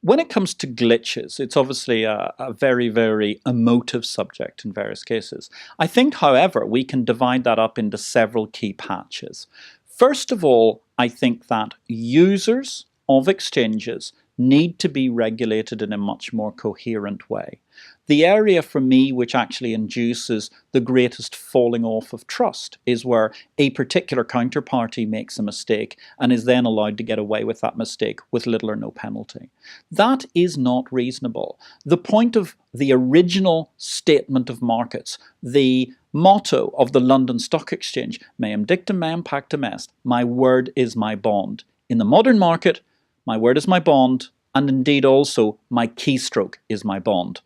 When it comes to glitches, it's obviously a very, very emotive subject in various cases. I think, however, we can divide that up into several key patches. First of all, I think that users of exchanges need to be regulated in a much more coherent way. The area for me which actually induces the greatest falling off of trust is where a particular counterparty makes a mistake and is then allowed to get away with that mistake with little or no penalty. That is not reasonable. The point of the original statement of markets, the motto of the London Stock Exchange, meum dictum, meum pactum est, my word is my bond. In the modern market, my word is my bond, and indeed also my keystroke is my bond.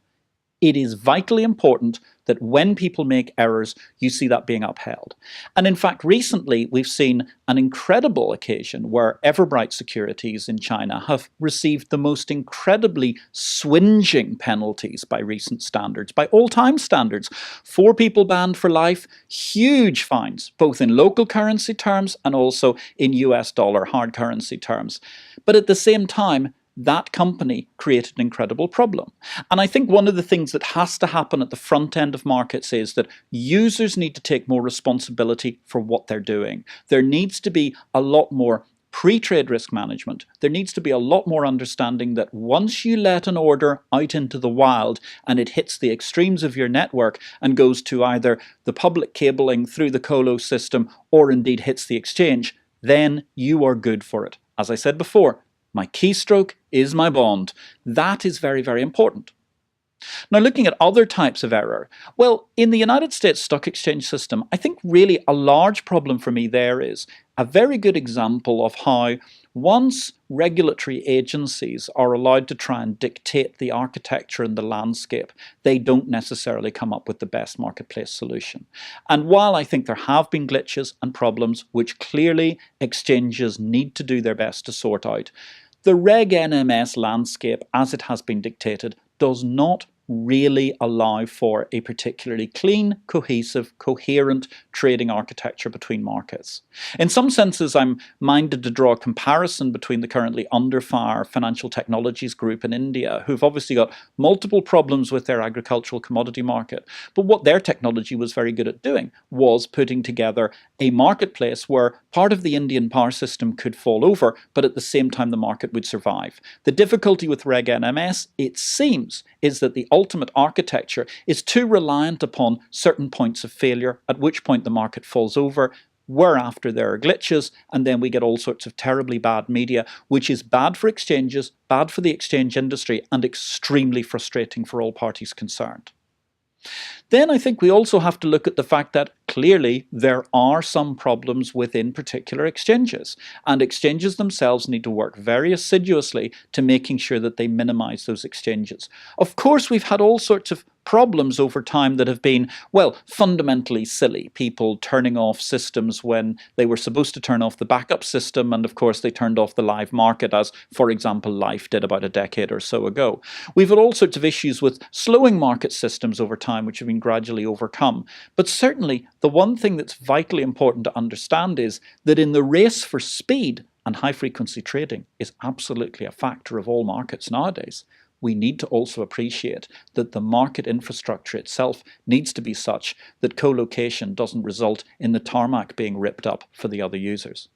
It is vitally important that when people make errors, you see that being upheld. And in fact, recently we've seen an incredible occasion where Everbright Securities in China have received the most incredibly swinging penalties by recent standards, by all-time standards. 4 people banned for life, huge fines, both in local currency terms and also in US dollar hard currency terms. But at the same time, that company created an incredible problem. And I think one of the things that has to happen at the front end of markets is that users need to take more responsibility for what they're doing. There needs to be a lot more pre-trade risk management. There needs to be a lot more understanding that once you let an order out into the wild and it hits the extremes of your network and goes to either the public cabling through the colo system or indeed hits the exchange, then you are good for it. As I said before, my keystroke is my bond. That is very, very important. Now, looking at other types of error, well, in the United States stock exchange system, I think really a large problem for me there is a very good example of how once regulatory agencies are allowed to try and dictate the architecture and the landscape, they don't necessarily come up with the best marketplace solution. And while I think there have been glitches and problems which clearly exchanges need to do their best to sort out, the Reg NMS landscape, as it has been dictated, does not really allow for a particularly clean, cohesive, coherent trading architecture between markets. In some senses, I'm minded to draw a comparison between the currently under fire Financial Technologies Group in India, who've obviously got multiple problems with their agricultural commodity market. But what their technology was very good at doing was putting together a marketplace where part of the Indian power system could fall over, but at the same time the market would survive. The difficulty with Reg NMS, it seems, is that the ultimate architecture is too reliant upon certain points of failure, at which point the market falls over, whereafter there are glitches, and then we get all sorts of terribly bad media, which is bad for exchanges, bad for the exchange industry, and extremely frustrating for all parties concerned. Then I think we also have to look at the fact that clearly there are some problems within particular exchanges, and exchanges themselves need to work very assiduously to making sure that they minimize those exchanges. Of course, we've had all sorts of problems over time that have been, well, fundamentally silly. People turning off systems when they were supposed to turn off the backup system, and of course they turned off the live market, as, for example, Life did about a decade or so ago. We've had all sorts of issues with slowing market systems over time, which have been gradually overcome. But certainly, the one thing that's vitally important to understand is that in the race for speed, and high-frequency trading is absolutely a factor of all markets nowadays, we need to also appreciate that the market infrastructure itself needs to be such that co-location doesn't result in the tarmac being ripped up for the other users.